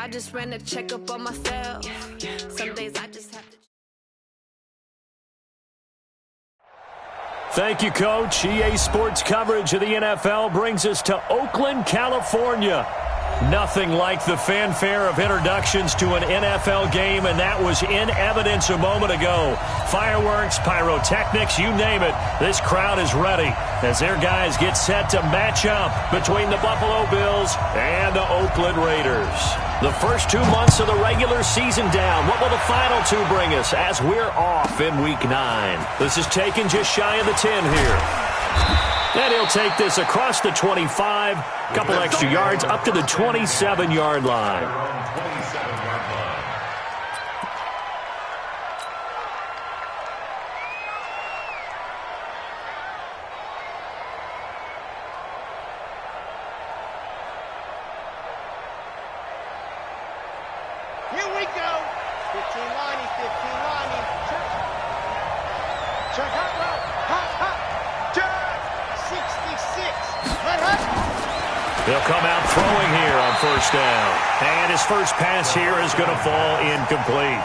I just ran a checkup on myself. Some days I just have to. Thank you, Coach. EA Sports coverage of the NFL brings us to Oakland, California. Nothing like the fanfare of introductions to an NFL game, and that was in evidence a moment ago. Fireworks, pyrotechnics, you name it. This crowd is ready as their guys get set to match up between the Buffalo Bills and the Oakland Raiders. The first 2 months of the regular season down. What will the final two bring us as we're off in Week 9? This is taken just shy of the 10 here. And he'll take this across the 25, couple extra yards up to the 27-yard line. Here we go. 15 lining, 15 lining. Check hot route. Hot, hot. Check. 66. Hot, hot. He'll come out throwing here on first down. And his first pass here is going to fall incomplete.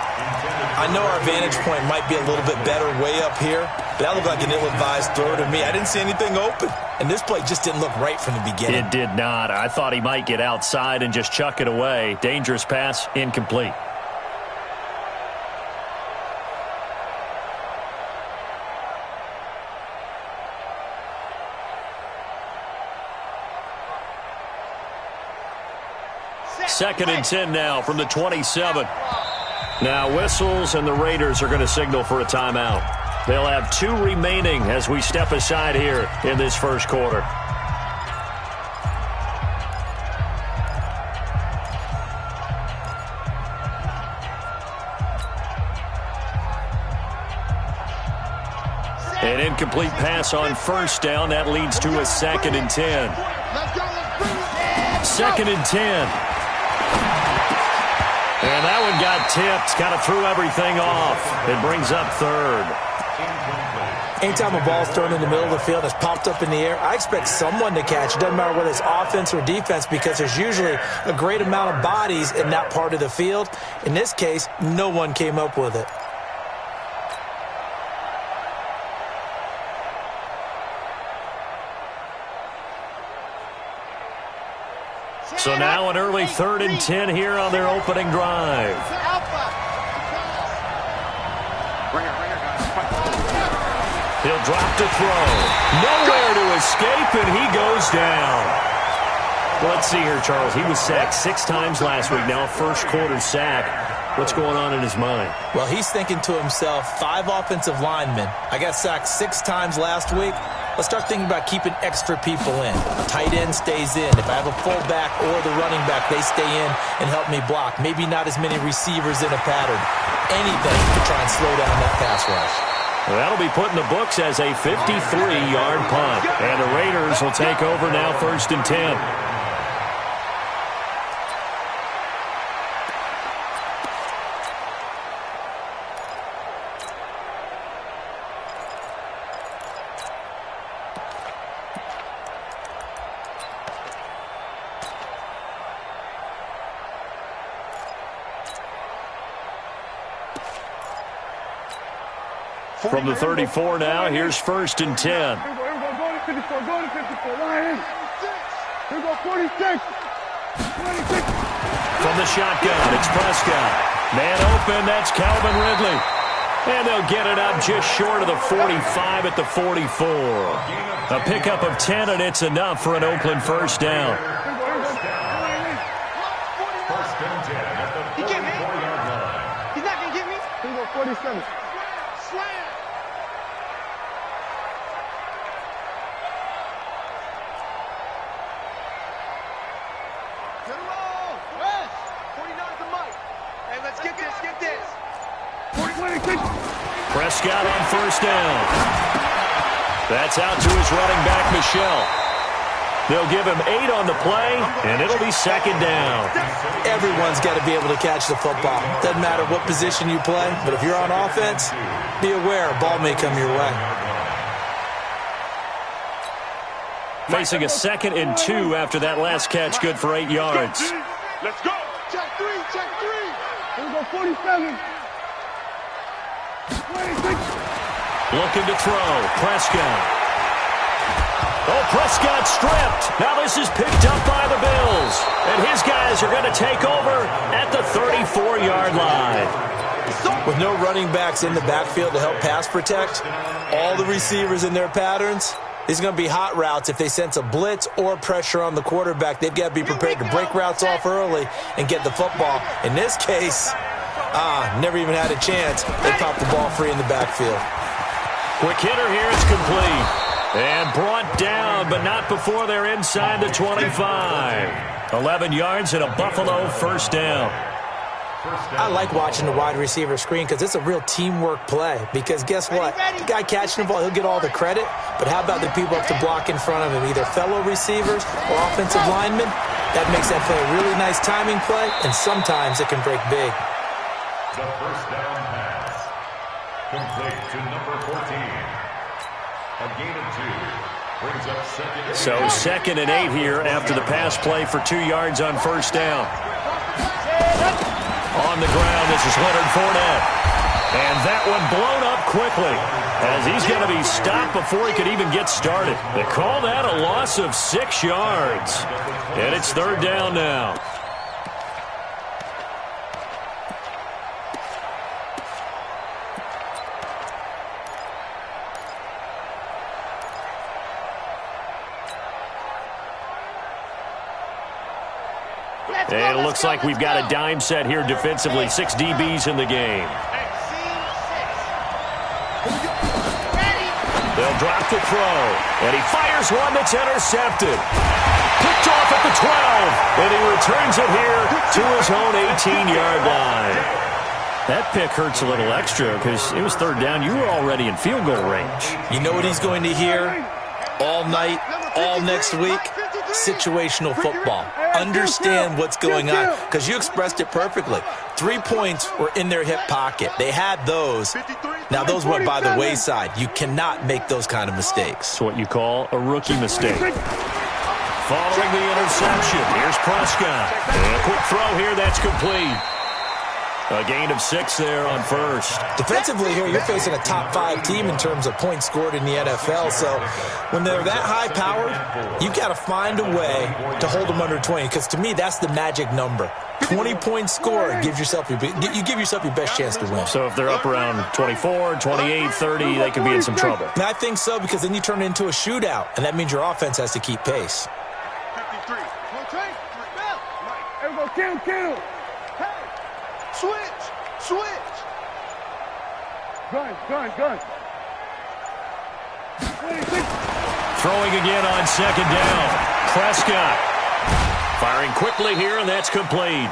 I know our vantage point might be a little bit better way up here, but that looked like an ill-advised throw to me. I didn't see anything open. And this play just didn't look right from the beginning. It did not. I thought he might get outside and just chuck it away. Dangerous pass, incomplete. Second and 10 now from the 27. Now whistles, and the Raiders are going to signal for a timeout. They'll have 2 remaining as we step aside here in this first quarter. An incomplete pass on first down. That leads to a second and 10. Second and 10. And that one got tipped, kind of threw everything off. It brings up third. Anytime a ball's thrown in the middle of the field, it's popped up in the air, I expect someone to catch. It doesn't matter whether it's offense or defense, because there's usually a great amount of bodies in that part of the field. In this case, no one came up with it. So now an early 3rd and 10 here on their opening drive. He'll drop to throw. Nowhere to escape, and he goes down. Well, let's see here, Charles. He was sacked 6 times last week. Now a first quarter sack. What's going on in his mind? Well, he's thinking to himself, 5 offensive linemen. I got sacked 6 times last week. Let's start thinking about keeping extra people in. Tight end stays in. If I have a fullback or the running back, they stay in and help me block. Maybe not as many receivers in a pattern. Anything to try and slow down that pass rush. Well, that'll be put in the books as a 53-yard punt. And the Raiders will take over now 1st and 10. From the 34 now, here's 1st and 10. Here we go, go to 54, go to 54. Line in. Here we go, 46. 46. From the shotgun, it's Prescott. Man open, that's Calvin Ridley. And they'll get it up just short of the 45 at the 44. A pickup of 10, and it's enough for an Oakland first down. He can't hit. He's not going to get me. Here we go, 47. Slam. Good roll. West. 49 to Mike. Hey, let's get this. Get this. 46. Prescott on first down. That's out to his running back, Michelle. They'll give him 8 on the play, and it'll be second down. Everyone's got to be able to catch the football. Doesn't matter what position you play, but if you're on offense, be aware a ball may come your way. Facing a 2nd and 2 after that last catch, good for 8 yards. Let's go. Check three. Here we go, 47. 26. Looking to throw. Prescott. Oh, Prescott stripped. Now this is picked up by the Bills. And his guys are going to take over at the 34-yard line. With no running backs in the backfield to help pass protect, all the receivers in their patterns, these are going to be hot routes. If they sense a blitz or pressure on the quarterback, they've got to be prepared to break routes off early and get the football. In this case, never even had a chance. They popped the ball free in the backfield. Quick hitter here, it's complete. And brought down, but not before they're inside the 25. 11 yards and a Buffalo first down. I like watching the wide receiver screen because it's a real teamwork play. Because guess what? The guy catching the ball, he'll get all the credit. But how about the people up to block in front of him, either fellow receivers or offensive linemen? That makes that play a really nice timing play, and sometimes it can break big. The first down pass. Complete to number 14. A gain of 2. Brings up second and 8. So 2nd and 8 here after the pass play for 2 yards on first down. On the ground, this is Leonard Fournette. And that one blown up quickly as he's going to be stopped before he could even get started. They call that a loss of 6 yards. And it's 3rd down now. And it looks like we've got a dime set here defensively. 6 DBs in the game. They'll drop the throw. And he fires one that's intercepted. Picked off at the 12. And he returns it here to his own 18-yard line. That pick hurts a little extra because it was 3rd down. You were already in field goal range. You know what he's going to hear all night, all next week? Situational football. Understand what's going on, because you expressed it perfectly. 3 points were in their hip pocket. They had those. Now those went by the wayside. You cannot make those kind of mistakes. It's what you call a rookie mistake. Following the interception, here's Prescott. And a quick throw here, that's complete. A gain of 6 there on first. Defensively here, you're facing a top 5 team in terms of points scored in the NFL. So when they're that high-powered, you've got to find a way to hold them under 20. Because to me, that's the magic number. 20 points scored, you give yourself your best chance to win. So if they're up around 24, 28, 30, they could be in some trouble. And I think so, because then you turn it into a shootout, and that means your offense has to keep pace. 53. Here we go, kill. Switch. Gun. 26. Throwing again on 2nd down. Prescott firing quickly here, and that's complete.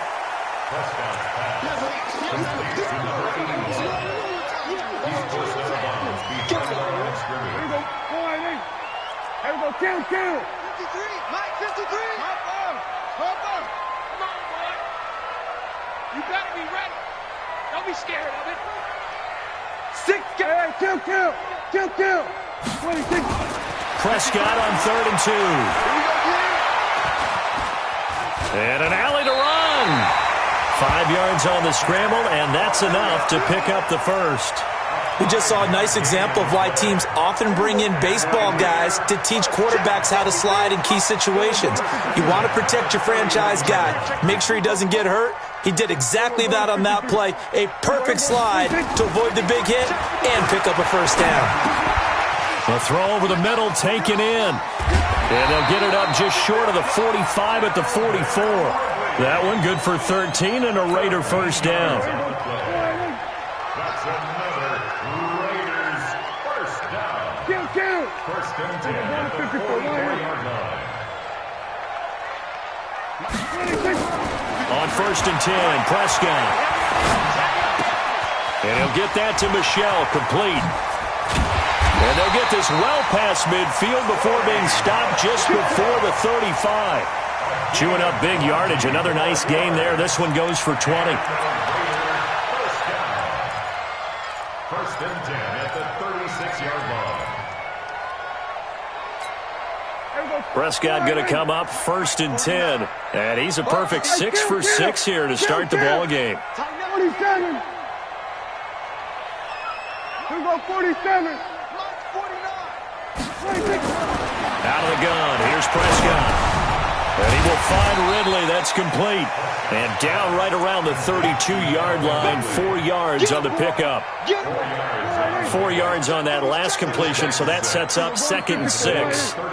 Here we go, kill. 53. Mike, 53. Come on. You better be ready. Don't be scared of it. 6. Hey, kill. 26. Prescott on 3rd and 2. And an alley to run. 5 yards on the scramble, and that's enough to pick up the first. We just saw a nice example of why teams often bring in baseball guys to teach quarterbacks how to slide in key situations. You want to protect your franchise guy. Make sure he doesn't get hurt. He did exactly that on that play. A perfect slide to avoid the big hit and pick up a first down. The throw over the middle taken in. And they'll get it up just short of the 45 at the 44. That one good for 13 and a Raider first down. That's another Raiders first down. Kill. First and 10 at the 44-yard line. 26. On 1st and 10, Prescott. And he'll get that to Michelle, complete. And they'll get this well past midfield before being stopped just before the 35. Chewing up big yardage. Another nice gain there. This one goes for 20. First and 10 at the 36-yard line. Here we go, Prescott going to come up 1st and 10. And he's a perfect 6 for 6 here to start the ball game. 47. Here we go, 47. 49. Out of the gun. Here's Prescott. And he will find Ridley. That's complete. And down right around the 32-yard line. 4 yards on the pickup. 4 yards on that last completion, so that sets up 2nd and 6. Here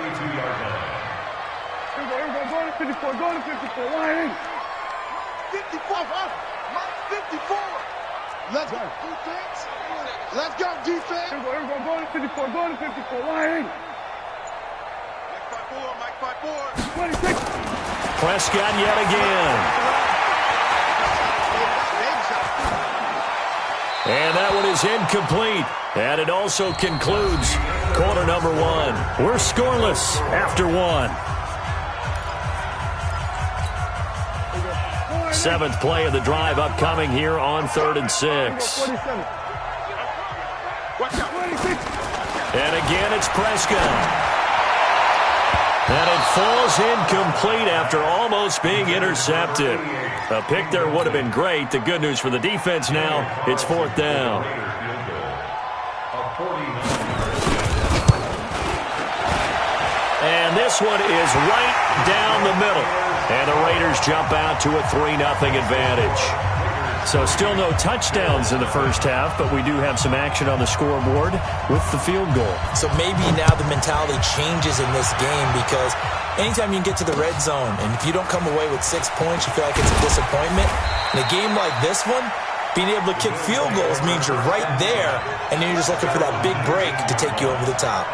we go. Go to 54. Go to 54. Line in. 54. 54. Let's go, defense. Let's go, defense. Here we go. Go to 54. Go to 54. Line in. Mike 5-4. 26. Prescott yet again. And that one is incomplete. And it also concludes quarter number 1. We're scoreless after 1. 7th play of the drive upcoming here on 3rd and 6. And again, it's Prescott. And it falls incomplete after almost being intercepted. A pick there would have been great. The good news for the defense now, it's 4th down. And this one is right down the middle. And the Raiders jump out to a 3-0 advantage. So still no touchdowns in the first half, but we do have some action on the scoreboard with the field goal. So maybe now the mentality changes in this game because anytime you can get to the red zone, and if you don't come away with 6 points, you feel like it's a disappointment. In a game like this one, being able to kick field goals means you're right there, and then you're just looking for that big break to take you over the top.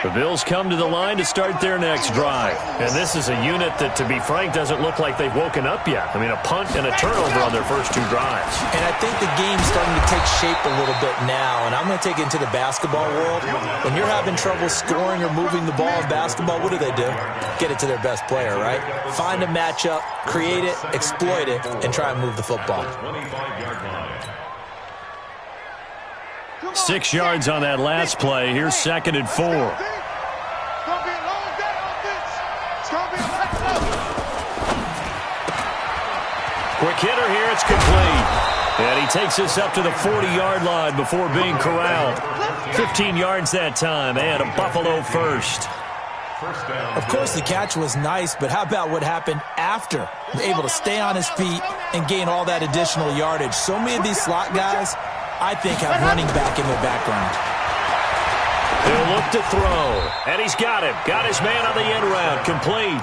The Bills come to the line to start their next drive. And this is a unit that, to be frank, doesn't look like they've woken up yet. I mean, a punt and a turnover on their first 2 drives. And I think the game's starting to take shape a little bit now. And I'm going to take it into the basketball world. When you're having trouble scoring or moving the ball in basketball, what do? Get it to their best player, right? Find a matchup, create it, exploit it, and try and move the football. 6 yards on that last play. Here's 2nd and 4. Quick hitter here. It's complete. And he takes us up to the 40-yard line before being corralled. 15 yards that time and a Buffalo first. Of course, the catch was nice, but how about what happened after? Able to stay on his feet and gain all that additional yardage. So many of these slot guys, I think, have running back in their background. He'll look to throw. And he's got him. Got his man on the end route. Complete.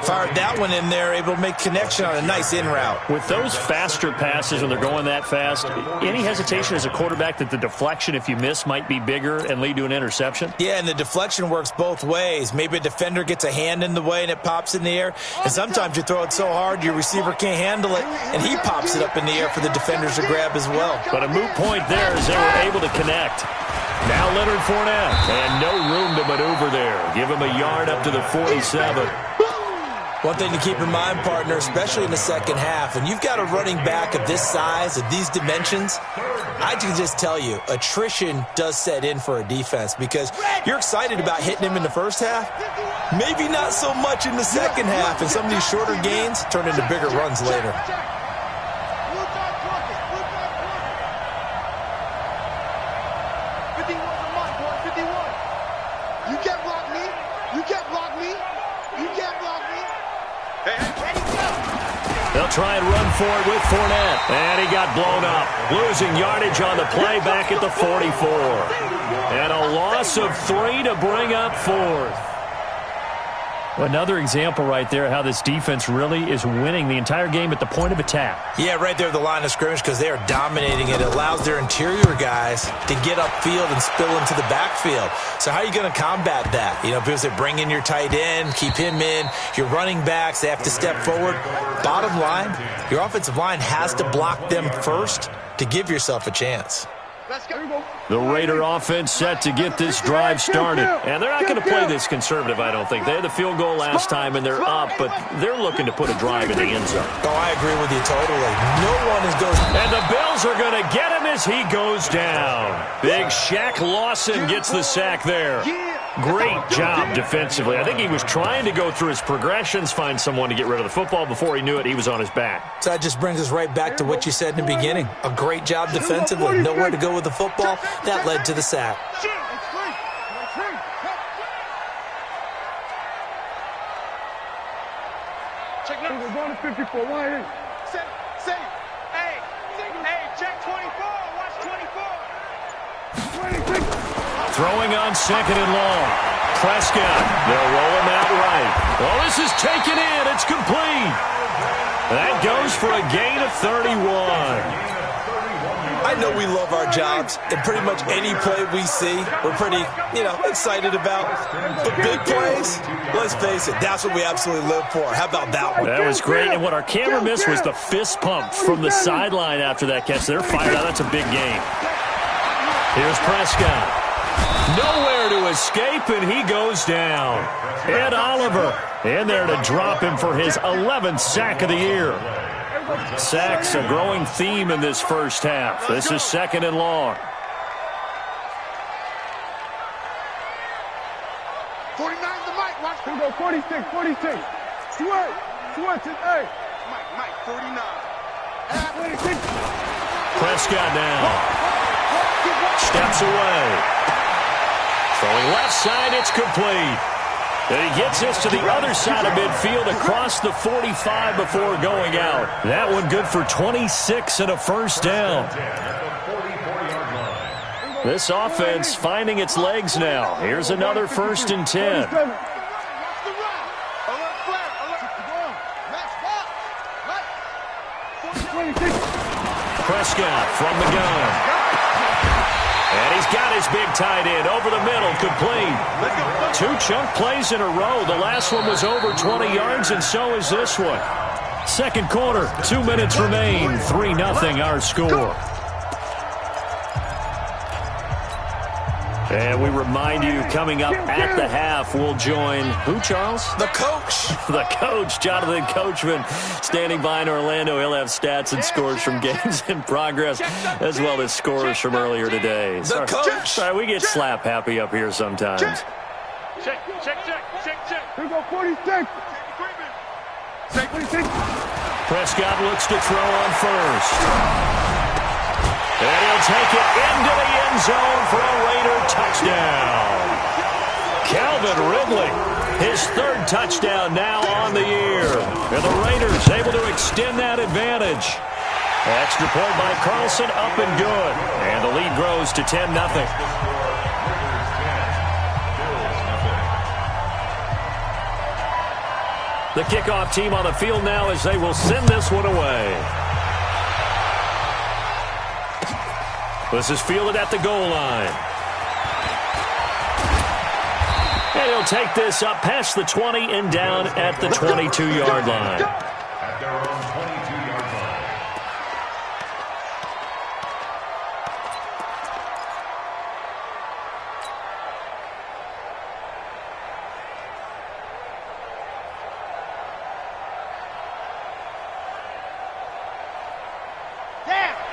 Fired that one in there, able to make connection on a nice in route. With those faster passes when they're going that fast, any hesitation as a quarterback that the deflection, if you miss, might be bigger and lead to an interception? Yeah, and the deflection works both ways. Maybe a defender gets a hand in the way and it pops in the air. And sometimes you throw it so hard your receiver can't handle it, and he pops it up in the air for the defenders to grab as well. But a moot point there as they were able to connect. Now Leonard Fournette, and no room to maneuver there. Give him a yard up to the 47. One thing to keep in mind, partner, especially in the second half, when you've got a running back of this size, of these dimensions, I can just tell you, attrition does set in for a defense because you're excited about hitting him in the first half, maybe not so much in the second half, and some of these shorter gains turn into bigger runs later. They'll try and run for it with Fournette. And he got blown up. Losing yardage on the play back at the 44. And a loss of 3 to bring up 4th. Another example right there how this defense really is winning the entire game at the point of attack. Yeah, right there at the line of scrimmage because they are dominating it. It allows their interior guys to get upfield and spill into the backfield. So how are you going to combat that? You know, because they bring in your tight end, keep him in. Your running backs, they have to step forward. Bottom line, your offensive line has to block them first to give yourself a chance. The Raider offense set to get this drive started. And they're not going to play this conservative, I don't think. They had the field goal last time, and they're up, but they're looking to put a drive in the end zone. Oh, I agree with you totally. No one is going. And the Bills are going to get him as he goes down. Big Shaq Lawson gets the sack there. Great job defensively. I think he was trying to go through his progressions, find someone to get rid of the football. Before he knew it, he was on his back. So that just brings us right back to what you said in the beginning. A great job defensively. Nowhere to go with the football. That led to the sack. We're going to 54. Line in. Say. Hey, check 24. Watch 24. 26. Throwing on second and long. Prescott. They'll roll him out right. Well, this is taken in. It's complete. That goes for a gain of 31. I know we love our jobs, and pretty much any play we see, we're pretty, excited about. But big plays, let's face it, that's what we absolutely live for. How about that one? That was great, and what our camera missed was the fist pump from the sideline after that catch. They're fired out. That's a big game. Here's Prescott. Nowhere to escape, and he goes down. Ed Oliver in there to drop him for his 11th sack of the year. Sacks a growing theme in this first half. This is second and long. 49 the mic. Watch. Here we go. 46. Switch it. Hey. Mike, 49. 46. Prescott now. Steps away. Throwing left side, it's complete. And he gets this to the other side of midfield across the 45 before going out. That one good for 26 and a first down. This offense finding its legs now. Here's another 1st and 10. Prescott from the gun. And he's got his big tight end over the middle, complete. 2 chunk plays in a row. The last one was over 20 yards, and so is this one. Second quarter, 2 minutes remain. 3-0 our score. And we remind you, coming up at the half, we'll join who, Charles? The coach. The coach, Jonathan Coachman, standing by in Orlando. He'll have stats and scores from games in progress, as well as scores from earlier today. The coach. Sorry, we get slap happy up here sometimes. Check. Here we go, 46. 46. Prescott looks to throw on first. And he'll take it into the end zone for a Raider touchdown. Calvin Ridley, his 3rd touchdown now on the year. And the Raiders able to extend that advantage. Extra point by Carlson, up and good. And the lead grows to 10-0. The kickoff team on the field now as they will send this one away. This is fielded at the goal line. And he'll take this up past the 20 and down at the 22-yard line. At their own 22-yard line.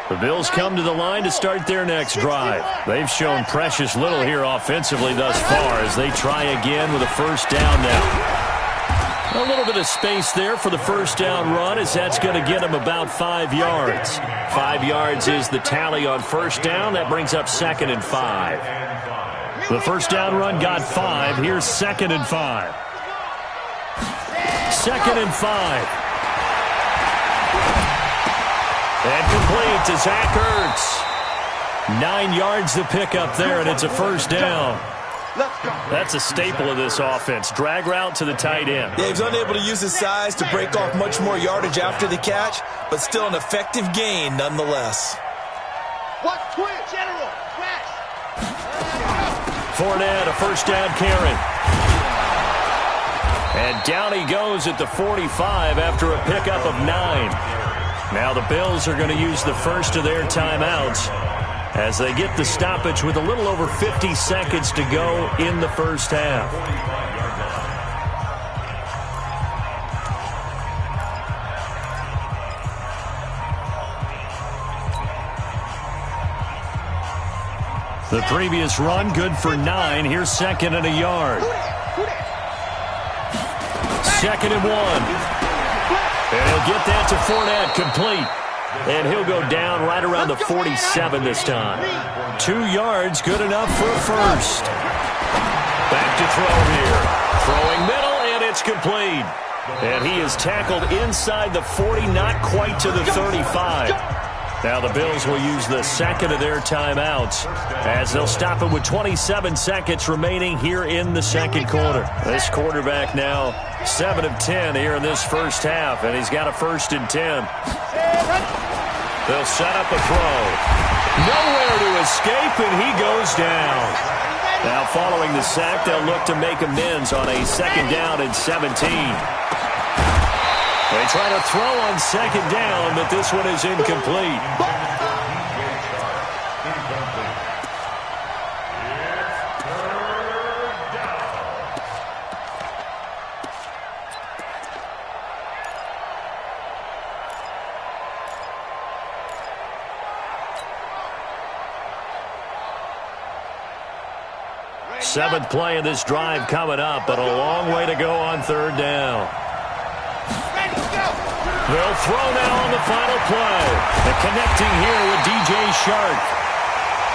The Bills come to the line to start their next drive. They've shown precious little here offensively thus far as they try again with a first down now. A little bit of space there for the first down run as that's going to get them about 5 yards. 5 yards is the tally on first down. That brings up 2nd and 5. The first down run got 5. Here's 2nd and 5. 2nd and 5. And complete to Zach Ertz. 9 yards to pick up there, and it's a first down. That's a staple of this offense. Drag route to the tight end. Yeah, he's unable to use his size to break off much more yardage after the catch, but still an effective gain nonetheless. What? Twitch, General. Flash. Fournette, a first down carry. And down he goes at the 45 after a pickup of 9. Now the Bills are going to use the first of their timeouts as they get the stoppage with a little over 50 seconds to go in the first half. The previous run good for 9. Here's 2nd and a yard. 2nd and 1. And he'll get that to Fournette, complete. And he'll go down right around the 47 this time. 2 yards, good enough for a first. Back to throw here. Throwing middle, and it's complete. And he is tackled inside the 40, not quite to the 35. Now the Bills will use the second of their timeouts as they'll stop it with 27 seconds remaining here in the second quarter. This quarterback now 7 of 10 here in this first half, and he's got a 1st and 10. They'll set up a throw. Nowhere to escape, and he goes down. Now following the sack, they'll look to make amends on a 2nd down and 17. They try to throw on 2nd down, but this one is incomplete. Seventh play of this drive coming up, but a long way to go on 3rd down. They'll throw now on the final play. And connecting here with DJ Shark.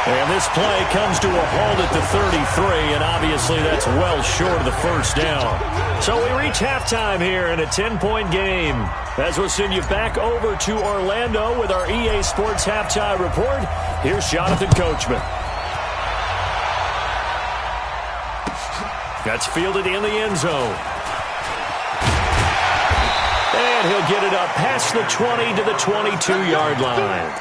And this play comes to a halt at the 33, and obviously that's well short of the 1st down. So we reach halftime here in a 10-point game. As we'll send you back over to Orlando with our EA Sports Halftime Report, here's Jonathan Coachman. That's fielded in the end zone. And he'll get it up past the 20 to the 22-yard line.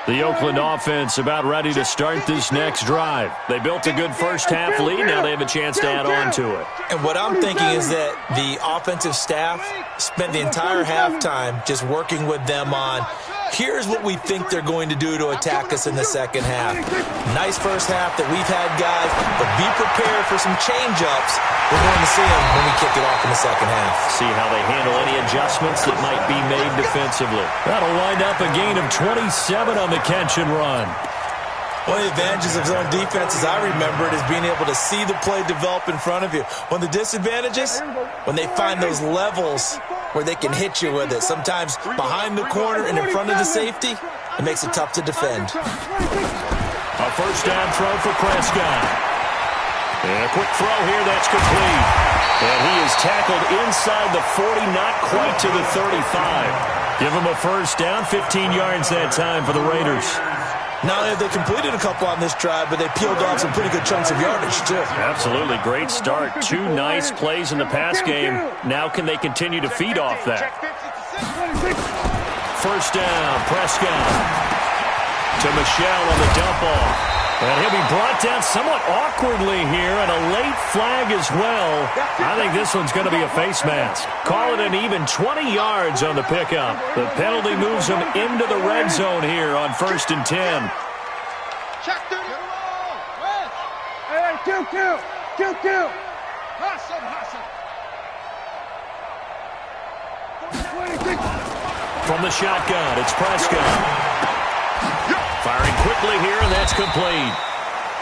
The Oakland offense about ready to start this next drive. They built a good first half lead. Now they have a chance to add on to it. And what I'm thinking is that the offensive staff spent the entire halftime just working with them on, here's what we think they're going to do to attack us in the second half. Nice first half that we've had, guys, but be prepared for some change-ups. We're going to see them when we kick it off in the second half. See how they handle any adjustments that might be made defensively. That'll wind up a gain of 27 on the catch and run. One of the advantages of zone defense, as I remember it, is being able to see the play develop in front of you. One of the disadvantages, when they find those levels where they can hit you with it, sometimes behind the corner and in front of the safety, it makes it tough to defend. A first down throw for Prescott. And a quick throw here, that's complete. And he is tackled inside the 40, not quite to the 35. Give him a first down, 15 yards that time for the Raiders. Not only have they completed a couple on this drive, but they peeled off some pretty good chunks of yardage, too. Absolutely. Great start. 2 nice plays in the pass game. Now can they continue to feed off that? First down, Prescott. To Michelle on the dump off. And he'll be brought down somewhat awkwardly here, and a late flag as well. I think this one's going to be a face mask. Call it an even 20 yards on the pickup. The penalty moves him into the red zone here on 1st and 10. Check through the wall. Hey, kill. Hustle. From the shotgun, it's Prescott. Firing quickly here, and that's complete.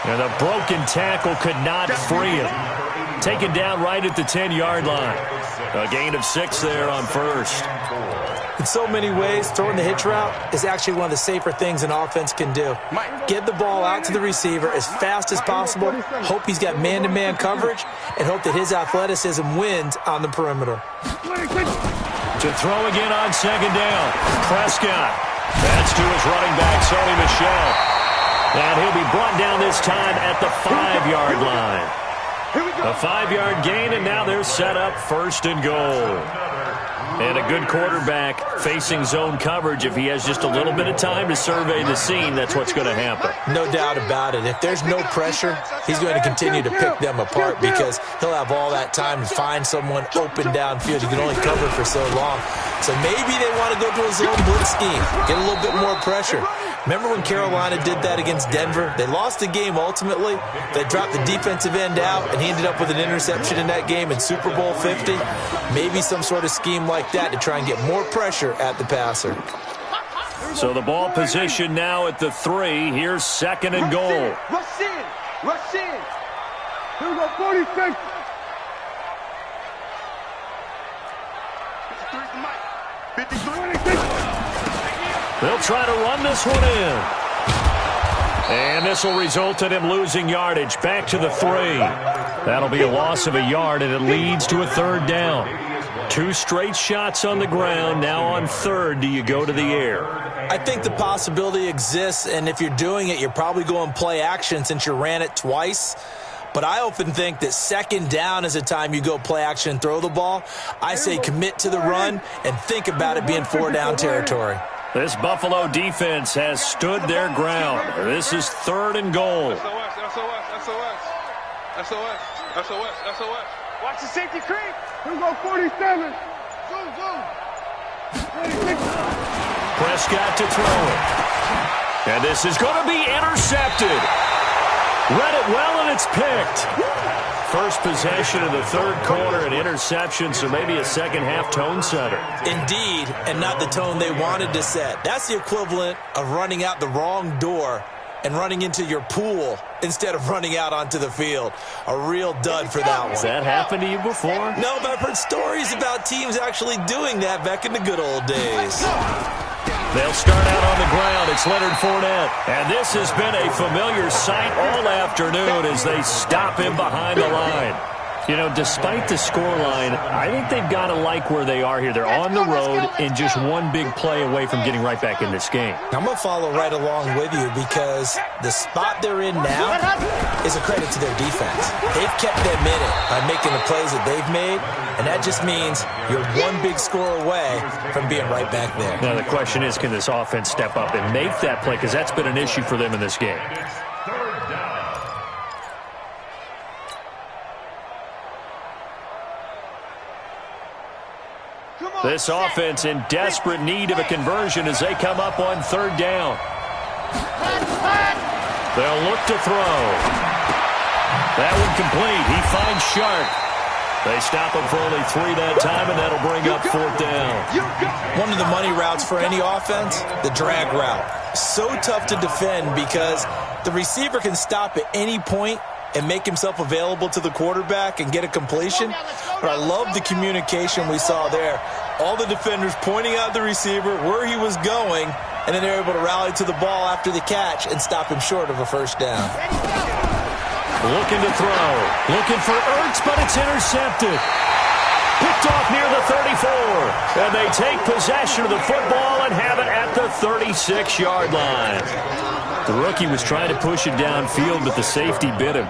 And a broken tackle could not free him. Taken down right at the 10-yard line. A gain of 6 there on first. In so many ways, throwing the hitch route is actually one of the safer things an offense can do. Get the ball out to the receiver as fast as possible, hope he's got man-to-man coverage, and hope that his athleticism wins on the perimeter. To throw again on 2nd down, Prescott. That's to his running back, Sony Michel. And he'll be brought down this time at the 5-yard line. A 5-yard gain, and now they're set up 1st and goal. And a good quarterback facing zone coverage. If he has just a little bit of time to survey the scene, that's what's going to happen. No doubt about it. If there's no pressure, he's going to continue to pick them apart because he'll have all that time to find someone open downfield. He can only cover for so long. So maybe they want to go to a zone blitz scheme, get a little bit more pressure. Remember when Carolina did that against Denver? They lost the game ultimately. They dropped the defensive end out, and he ended up with an interception in that game in Super Bowl 50. Maybe some sort of scheme like that to try and get more pressure at the passer. So the ball position now at the 3. Here's second and goal. Rush in. Rush in. Here we go, 46. 53. They'll try to run this one in. And this will result in him losing yardage. Back to the 3. That'll be a loss of a yard, and it leads to a third down. 2 straight shots on the ground. Now on third, do you go to the air? I think the possibility exists, and if you're doing it, you're probably going play action since you ran it twice. But I often think that second down is the time you go play action and throw the ball. I say commit to the run and think about it being 4-down territory. This Buffalo defense has stood their ground. This is third and goal. SOS. Watch the safety creep. Here we go, 47. Zoom. 46. Prescott to throw it. And this is going to be intercepted. Read it well, and it's picked. First possession of the third quarter, an interception, so maybe a second-half tone setter. Indeed, and not the tone they wanted to set. That's the equivalent of running out the wrong door and running into your pool instead of running out onto the field. A real dud for that one. Has that happened to you before? No, but I've heard stories about teams actually doing that back in the good old days. They'll start out on the ground. It's Leonard Fournette. And this has been a familiar sight all afternoon as they stop him behind the line. You know, despite the scoreline, I think they've got to like where they are here. They're on the road and just one big play away from getting right back in this game. I'm going to follow right along with you because the spot they're in now is a credit to their defense. They've kept them in it by making the plays that they've made, and that just means you're one big score away from being right back there. Now, the question is, can this offense step up and make that play? Because that's been an issue for them in this game. This offense in desperate need of a conversion as they come up on third down. They'll look to throw. That one complete. He finds Sharp. They stop him for only 3 that time, and that'll bring up fourth down. One of the money routes for any offense, the drag route. So tough to defend because the receiver can stop at any point and make himself available to the quarterback and get a completion. But I love the communication we saw there. All the defenders pointing out the receiver, where he was going, and then they're able to rally to the ball after the catch and stop him short of a first down. Looking to throw. Looking for Ertz, but it's intercepted. Picked off near the 34. And they take possession of the football and have it at the 36-yard line. The rookie was trying to push it downfield, but the safety bit him.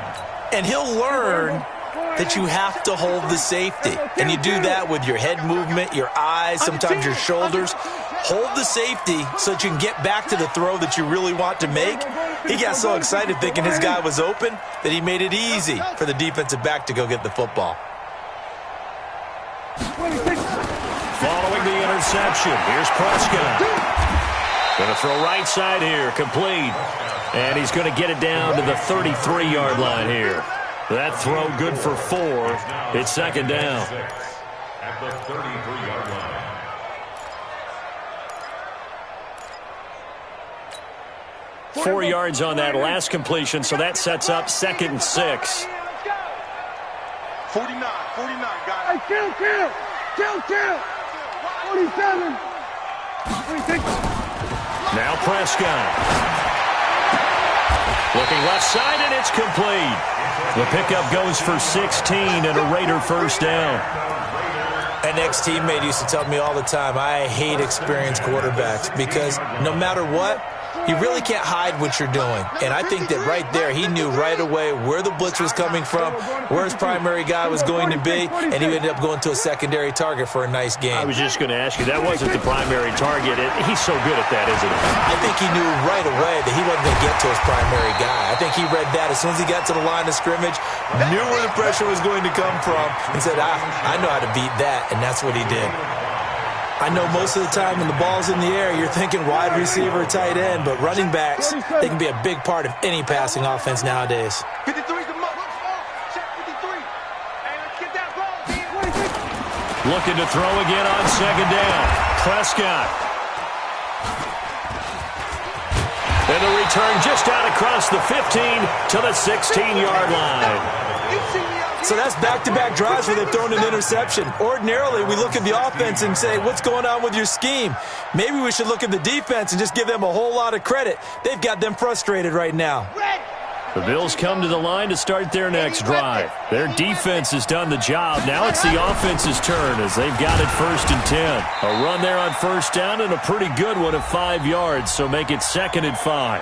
And he'll learn that you have to hold the safety. And you do that with your head movement, your eyes, sometimes your shoulders. Hold the safety so that you can get back to the throw that you really want to make. He got so excited thinking his guy was open that he made it easy for the defensive back to go get the football. Following the interception, here's Prescott. Going to throw right side here, complete. And he's going to get it down to the 33-yard line here. That throw good for 4. It's second down. At the 33-yard line. 4 yards on that last completion, so that sets up 2nd and 6. 49, guys. Hey, kill. 47. 26. Now Prescott. Looking left side, and it's complete. The pickup goes for 16 and a Raider first down. An ex-teammate used to tell me all the time, I hate experienced quarterbacks because no matter what, you really can't hide what you're doing. And I think that right there, he knew right away where the blitz was coming from, where his primary guy was going to be, and he ended up going to a secondary target for a nice game. I was just going to ask you, that wasn't the primary target. He's so good at that, isn't he? I think he knew right away that he wasn't going to get to his primary guy. I think he read that as soon as he got to the line of scrimmage, knew where the pressure was going to come from, and said, I know how to beat that, and that's what he did. I know most of the time when the ball's in the air, you're thinking wide receiver, tight end, but running backs, they can be a big part of any passing offense nowadays. 53's the mark. Check 53. Hey, let's get that ball. Looking to throw again on second down. Prescott. And the return just out across the 15 to the 16-yard line. So that's back-to-back drives where they've thrown an interception. Ordinarily, we look at the offense and say, what's going on with your scheme? Maybe we should look at the defense and just give them a whole lot of credit. They've got them frustrated right now. The Bills come to the line to start their next drive. Their defense has done the job. Now it's the offense's turn as they've got it 1st and 10. A run there on 1st down and a pretty good one of 5 yards, so make it 2nd and 5.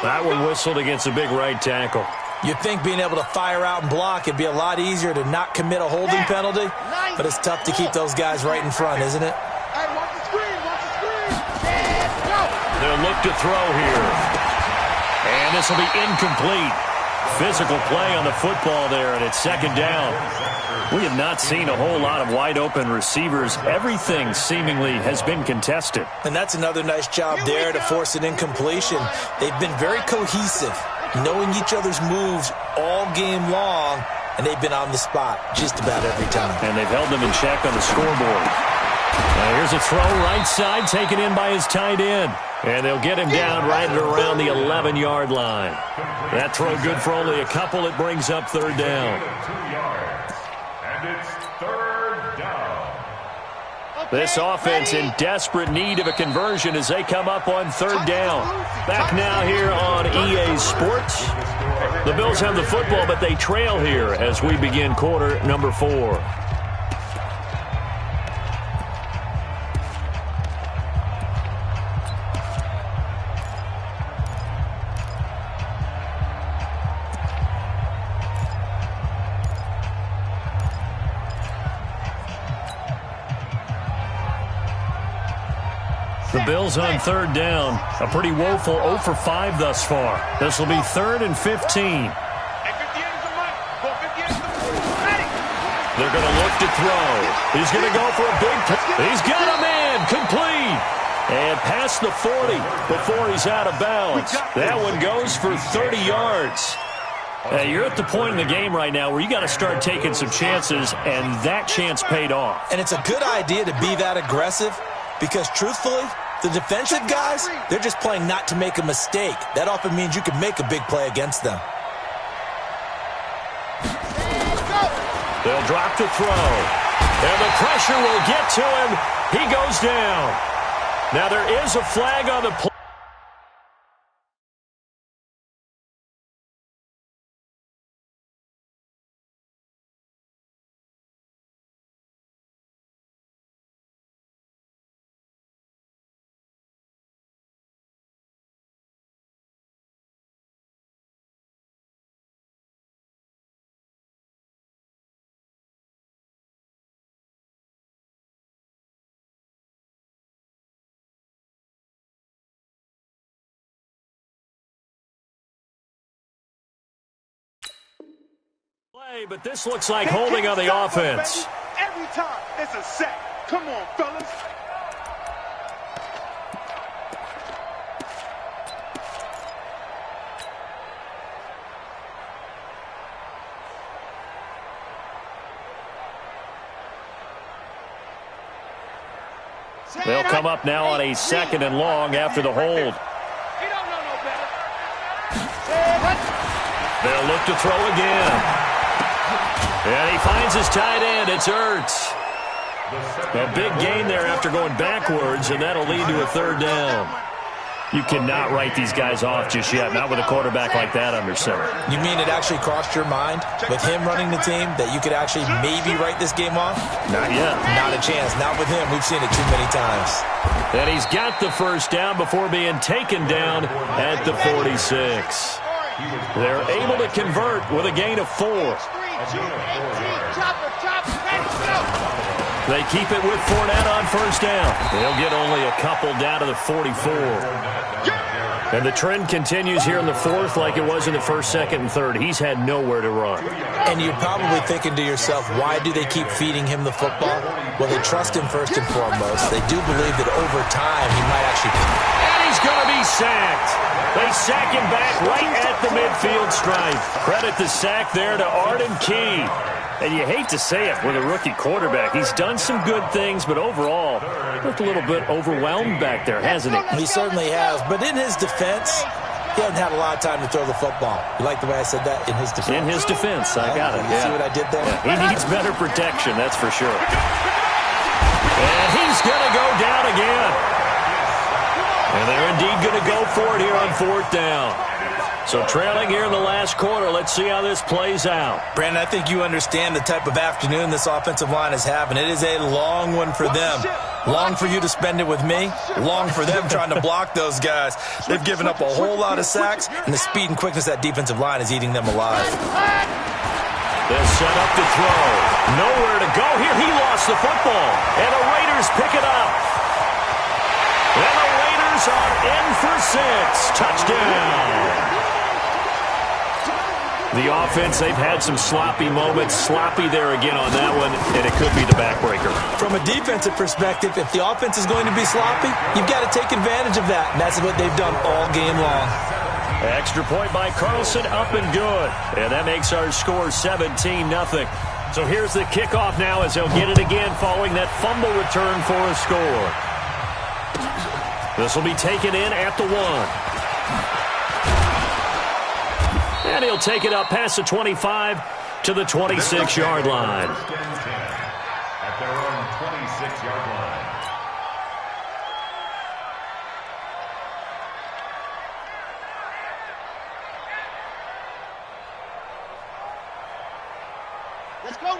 That one whistled against a big right tackle. You'd think being able to fire out and block it'd be a lot easier to not commit a holding penalty, but it's tough to keep those guys right in front, isn't it? Hey, watch the screen, watch the screen. And go. They'll look to throw here. And this will be incomplete. Physical play on the football there, and it's 2nd down. We have not seen a whole lot of wide-open receivers. Everything seemingly has been contested. And that's another nice job there to force an incompletion. They've been very cohesive, knowing each other's moves all game long, and they've been on the spot just about every time. And they've held them in check on the scoreboard. Now here's a throw right side, taken in by his tight end. And they'll get him down right at around the 11-yard line. That throw good for only a couple. It brings up 3rd down. 2 yards. And it's 3rd down. This offense in desperate need of a conversion as they come up on 3rd down. Back now here on EA Sports. The Bills have the football, but they trail here as we begin quarter number 4. The Bills on 3rd down. A pretty woeful 0 for 5 thus far. This will be 3rd and 15. They're going to look to throw. He's going to go for a big play. He's got a man. Complete. And past the 40 before he's out of bounds. That one goes for 30 yards. You're at the point in the game right now where you got to start taking some chances, and that chance paid off. And it's a good idea to be that aggressive because, truthfully, the defensive guys, they're just playing not to make a mistake. That often means you can make a big play against them. They'll drop to throw. And the pressure will get to him. He goes down. Now there is a flag on the play. But this looks like holding on the offense. Every time it's a sack. Come on, fellas. They'll come up now on a 2nd and long after the hold. He don't know no better. They'll look to throw again. And he finds his tight end. It's Ertz. A big gain there after going backwards, and that'll lead to a 3rd down. You cannot write these guys off just yet, not with a quarterback like that under center. You mean it actually crossed your mind with him running the team that you could actually maybe write this game off? Not yet. Not a chance. Not with him. We've seen it too many times. And he's got the 1st down before being taken down at the 46. They're able to convert with a gain of 4. They keep it with Fournette on 1st down. They'll get only a couple down to the 44. And the trend continues here in the fourth like it was in the first, second, and third. He's had nowhere to run. And you're probably thinking to yourself, why do they keep feeding him the football? Well, they trust him first and foremost. They do believe that over time he might actually... And he's going to be sacked. They sack him back right at the midfield stripe. Credit the sack there to Arden Key. And you hate to say it with a rookie quarterback. He's done some good things, but overall, looked a little bit overwhelmed back there, hasn't he? He certainly has. But in his defense, he hasn't had a lot of time to throw the football. You like the way I said that? In his defense. In his defense, I got it. You see what I did there? Yeah, he needs better protection, that's for sure. And he's going to go down again. And they're indeed going to go for it here on fourth down. So trailing here in the last quarter. Let's see how this plays out. Brandon, I think you understand the type of afternoon this offensive line is having. It is a long one for them. Long for you to spend it with me. Long for them trying to block those guys. They've given up a whole lot of sacks, and the speed and quickness of that defensive line is eating them alive. They're set up to throw. Nowhere to go here. He lost the football. And the Raiders pick it up. And the Raiders are in for 6. Touchdown. The offense, they've had some sloppy moments. Sloppy there again on that one, and it could be the backbreaker. From a defensive perspective, if the offense is going to be sloppy, you've got to take advantage of that, and that's what they've done all game long. Extra point by Carlson, up and good. And that makes our score 17-0. So here's the kickoff now as they'll get it again following that fumble return for a score. This will be taken in at the 1. And he'll take it up past the 25 to the 26-yard line. At their own 26-yard line.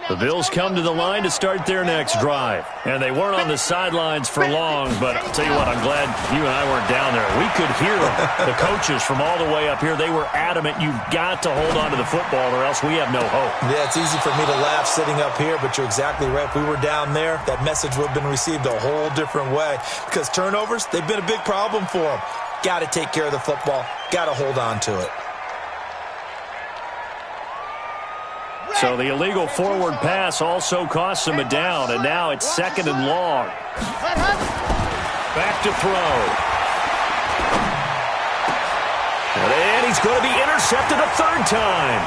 The Bills come to the line to start their next drive. And they weren't on the sidelines for long, but I'll tell you what, I'm glad you and I weren't down there. We could hear them. The coaches from all the way up here, they were adamant, you've got to hold on to the football or else we have no hope. Yeah, it's easy for me to laugh sitting up here, but you're exactly right. If we were down there, that message would have been received a whole different way. Because turnovers, they've been a big problem for them. Got to take care of the football. Got to hold on to it. So the illegal forward pass also costs him a down, and now it's 2nd and long. Back to throw. And he's going to be intercepted a 3rd time.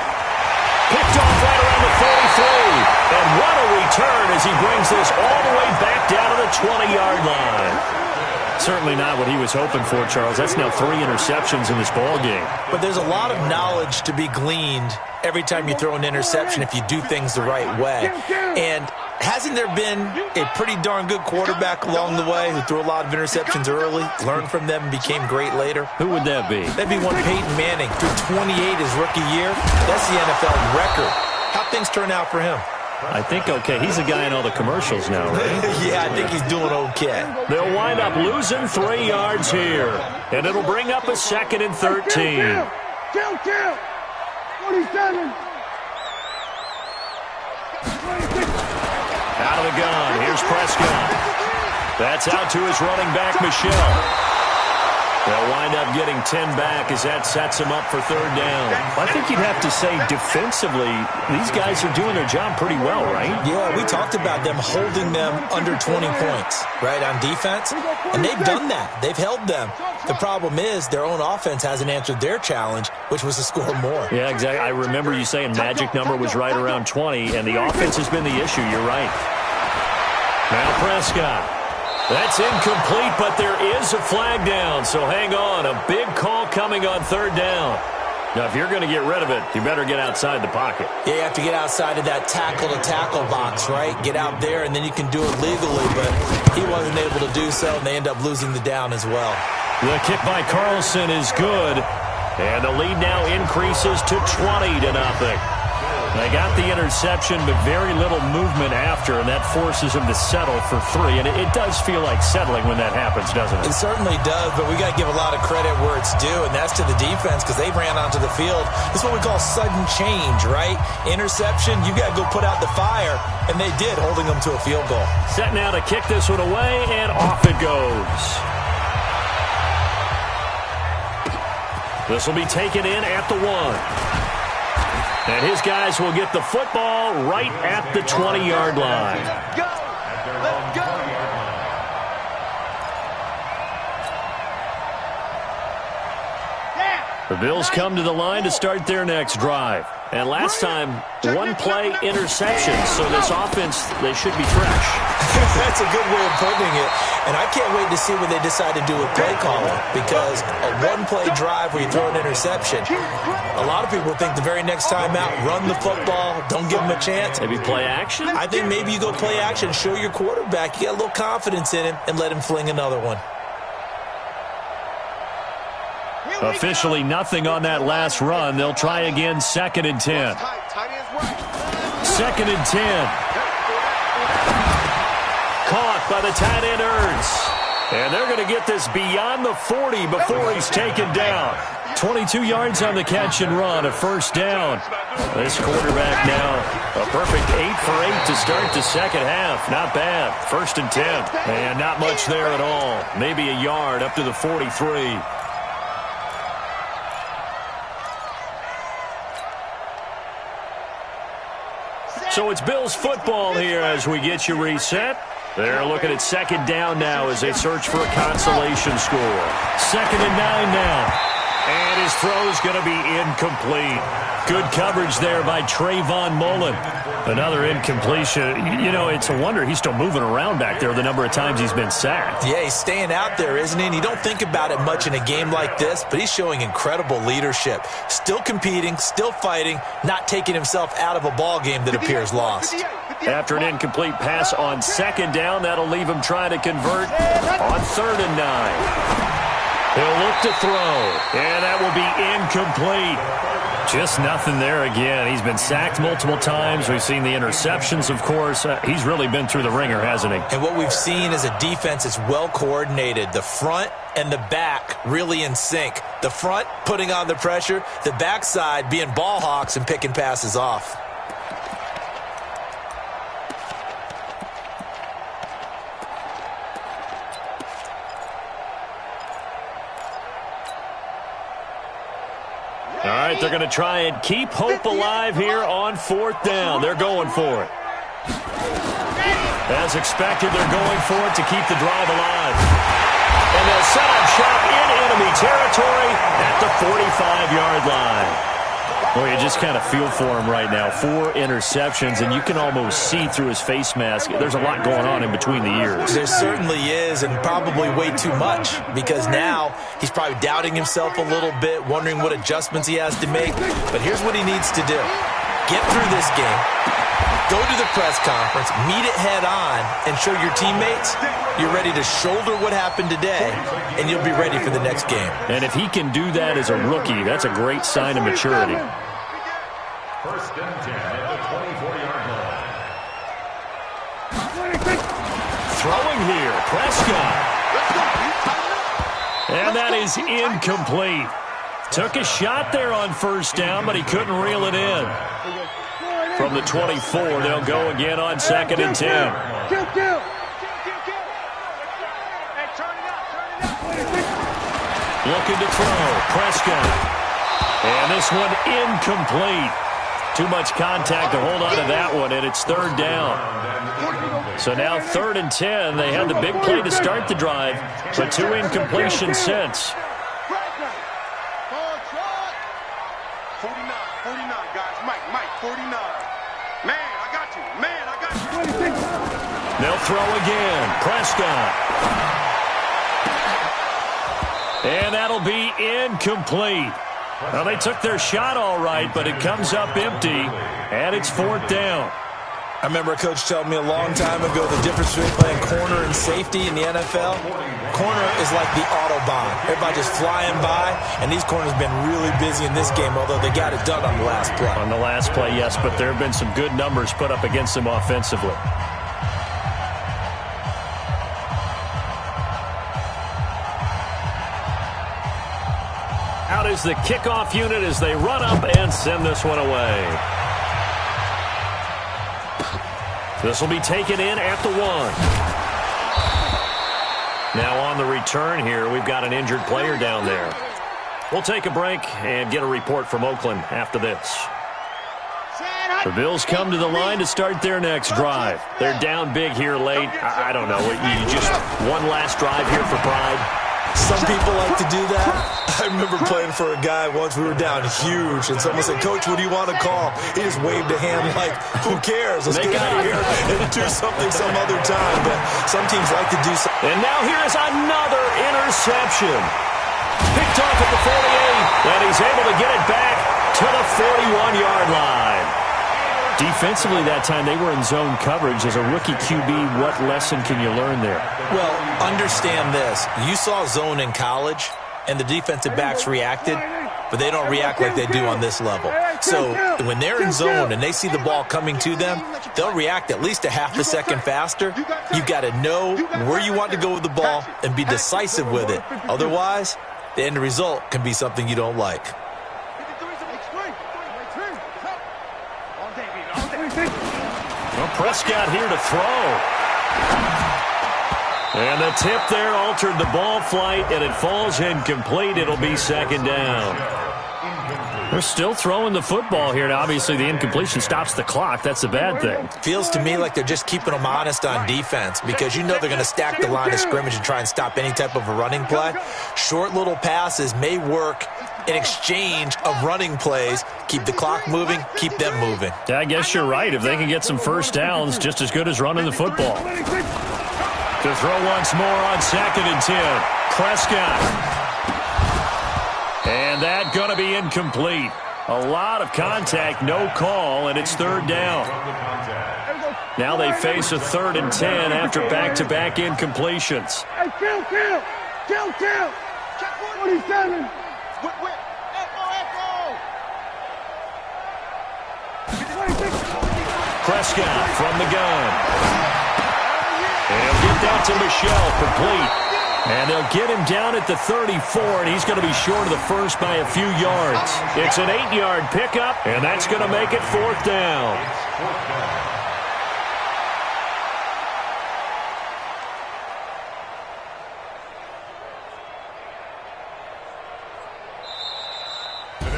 Picked off right around the 43. And what a return as he brings this all the way back down to the 20-yard line. Certainly not what he was hoping for, Charles. That's now 3 interceptions in this ball game. But there's a lot of knowledge to be gleaned every time you throw an interception if you do things the right way. And hasn't there been a pretty darn good quarterback along the way who threw a lot of interceptions early, learned from them, and became great later? Who would that be? That'd be one Peyton Manning. Threw 28 his rookie year. That's the NFL record. How'd things turn out for him? I think okay. He's the guy in all the commercials now, right? Yeah, I think he's doing okay. They'll wind up losing 3 yards here. And it'll bring up a 2nd and 13. Kill. 47. Out of the gun. Here's Prescott. That's out to his running back, Michelle. They'll wind up getting 10 back as that sets him up for 3rd down. I think you'd have to say defensively, these guys are doing their job pretty well, right? Yeah, we talked about them holding them under 20 points, right, on defense. And they've done that. They've held them. The problem is their own offense hasn't answered their challenge, which was to score more. Yeah, exactly. I remember you saying magic number was right around 20, and the offense has been the issue. You're right. Now Prescott. That's incomplete, but there is a flag down, so hang on. A big call coming on 3rd down. Now, if you're going to get rid of it, you better get outside the pocket. Yeah, you have to get outside of that tackle-to-tackle box, right? Get out there, and then you can do it legally, but he wasn't able to do so, and they end up losing the down as well. The kick by Carlson is good, and the lead now increases to 20-0. They got the interception, but very little movement after, and that forces him to settle for 3. And it does feel like settling when that happens, doesn't it? It certainly does, but we got to give a lot of credit where it's due, and that's to the defense because they ran onto the field. This is what we call sudden change, right? Interception, you got to go put out the fire, and they did, holding them to a field goal. Set now to kick this one away, and off it goes. This will be taken in at the 1. And his guys will get the football right at the 20-yard line. Go! Let's go! The Bills come to the line to start their next drive. And last time, one-play interception, so this offense, they should be fresh. That's a good way of putting it. And I can't wait to see what they decide to do with play calling, because a one-play drive where you throw an interception, a lot of people think the very next time out, run the football, don't give them a chance. Maybe play action? I think maybe you go play action, show your quarterback you got a little confidence in him, and let him fling another one. Officially nothing on that last run. They'll try again, 2nd and 10. 2nd and 10. Caught by the tight end Ertz. And they're going to get this beyond the 40 before he's taken down. 22 yards on the catch and run, a first down. This quarterback now a perfect 8 for 8 to start the second half. Not bad. 1st and 10. And not much there at all. Maybe a yard up to the 43. So it's Bills football here as we get you reset. They're looking at 2nd down now as they search for a consolation score. 2nd and 9 now. And his throw's going to be incomplete. Good coverage there by Trayvon Mullen. Another incompletion. You know, it's a wonder he's still moving around back there the number of times he's been sacked. Yeah, he's staying out there, isn't he? And you don't think about it much in a game like this, but he's showing incredible leadership. Still competing, still fighting, not taking himself out of a ball game that appears lost. After an incomplete pass on 2nd down, that'll leave him trying to convert on 3rd and 9. He'll look to throw, and that will be incomplete. Just nothing there again. He's been sacked multiple times. We've seen the interceptions, of course. He's really been through the ringer, hasn't he? And what we've seen is a defense that's well coordinated. The front and the back really in sync. The front putting on the pressure, the backside being ball hawks and picking passes off. All right, they're going to try and keep hope alive here on 4th down. They're going for it. As expected, they're going for it to keep the drive alive. And they'll set up shop in enemy territory at the 45-yard line. Well, you just kind of feel for him right now. 4 interceptions, and you can almost see through his face mask. There's a lot going on in between the ears. There certainly is, and probably way too much, because now he's probably doubting himself a little bit, wondering what adjustments he has to make. But here's what he needs to do. Get through this game, go to the press conference, meet it head on, and show your teammates you're ready to shoulder what happened today, and you'll be ready for the next game. And if he can do that as a rookie, that's a great sign of maturity. 1st and 10 at the 24-yard line. Throwing here, Prescott. And that is incomplete. Took a shot there on 1st down, but he couldn't reel it in. From the 24, they'll go again on 2nd and 10. Looking to throw, Prescott. And this one incomplete. Too much contact to hold on to that one, and it's 3rd down. So now 3rd and 10. They had the big play to start the drive, but 2 incompletions since. 49, guys. Mike, 49. Man, I got you. They'll throw again. Prescott. And that'll be incomplete. Well, they took their shot all right, but it comes up empty, and it's 4th down. I remember a coach telling me a long time ago the difference between playing corner and safety in the NFL. Corner is like the Autobahn. Everybody just flying by, and these corners have been really busy in this game, although they got it done on the last play. On the last play, yes, but there have been some good numbers put up against them offensively. Out is the kickoff unit as they run up and send this one away. This will be taken in at the 1. Now on the return here, we've got an injured player down there. We'll take a break and get a report from Oakland after this. The Bills come to the line to start their next drive. They're down big here late. I don't know. You just one last drive here for pride. Some people like to do that. I remember playing for a guy once. We were down huge, and someone said, "Coach, what do you want to call?" He just waved a hand like, "Who cares? Let's get out of here and do something some other time." But some teams like to do something. And now here's another interception. Picked off at the 48, and he's able to get it back to the 41-yard line. Defensively that time, they were in zone coverage. As a rookie QB, what lesson can you learn there? Well, understand this. You saw zone in college, and the defensive backs reacted, but they don't react like they do on this level. So when they're in zone and they see the ball coming to them, they'll react at least a half a second faster. You've got to know where you want to go with the ball and be decisive with it. Otherwise, the end result can be something you don't like. Well, Prescott here to throw. And the tip there altered the ball flight, and it falls incomplete. It'll be second down. They're still throwing the football here. Now, obviously, the incompletion stops the clock. That's a bad thing. Feels to me like they're just keeping them honest on defense because you know they're going to stack the line of scrimmage and try and stop any type of a running play. Short little passes may work in exchange of running plays. Keep the clock moving, keep them moving. Yeah, I guess you're right. If they can get some first downs, just as good as running the football. To throw once more on 2nd and 10. Prescott. And that going to be incomplete. A lot of contact, no call, and it's 3rd down. Now they face a 3rd and 10 after back-to-back incompletions. Hey, kill. 47. Prescott from the gun. And he'll get that to Michelle, complete. And they'll get him down at the 34, and he's going to be short of the first by a few yards. It's an 8-yard pickup, and that's going to make it 4th down.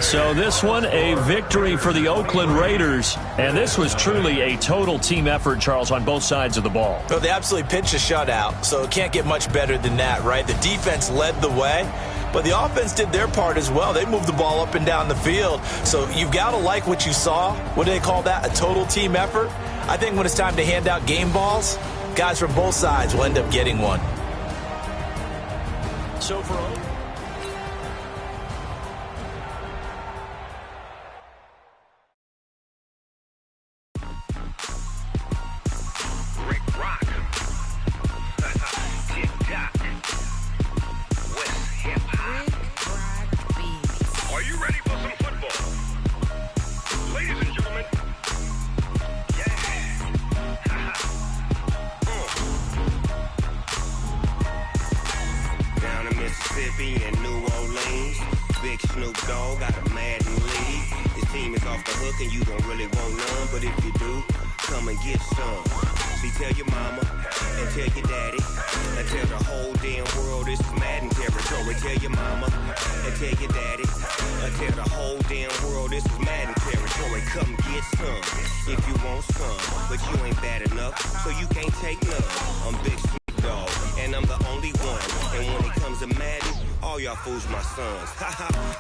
So this one, a victory for the Oakland Raiders. And this was truly a total team effort, Charles, on both sides of the ball. Well, they absolutely pitched a shutout, so it can't get much better than that, right? The defense led the way, but the offense did their part as well. They moved the ball up and down the field. So you've got to like what you saw. What do they call that? A total team effort? I think when it's time to hand out game balls, guys from both sides will end up getting one. So for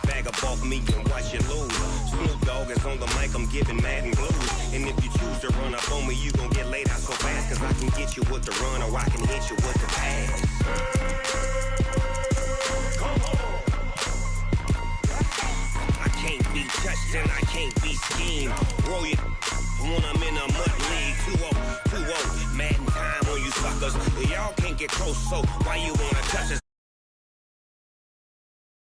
bag up off me and watch you lose. Snoop Dogg is on the mic, I'm giving Madden blues. And if you choose to run up on me, you gon' get laid out so fast. Cause I can get you with the run or I can hit you with the pass. Come on. I can't be touched and I can't be schemed. Roll you when I'm in a mud league. 2-0, Madden time on you suckers. Y'all can't get close, so why you wanna touch us?